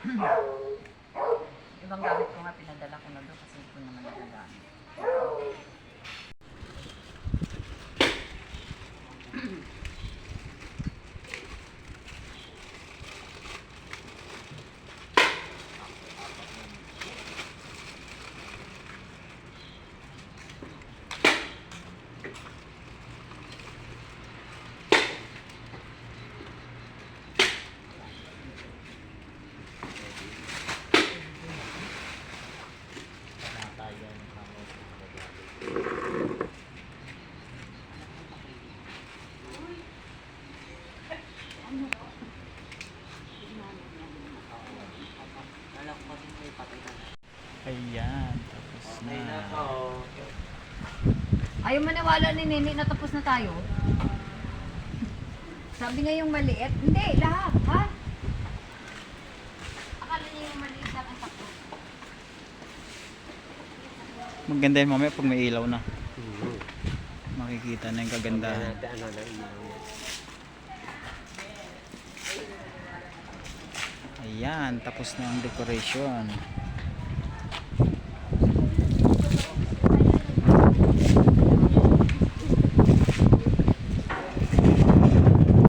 Ibang gamit ko nga, pinadala ko na doon kasi ito naman nagagamit. Ayan, tapos na. Ayaw maniwala ni Nini na tapos na tayo. Sabi nga yung maliit. Hindi, lahat, ha? Akala niya yung maliit sa akin takbo. Maganda yun mamaya pag may ilaw na. Makikita na yung kagandahan. Ayan, tapos na ang decoration.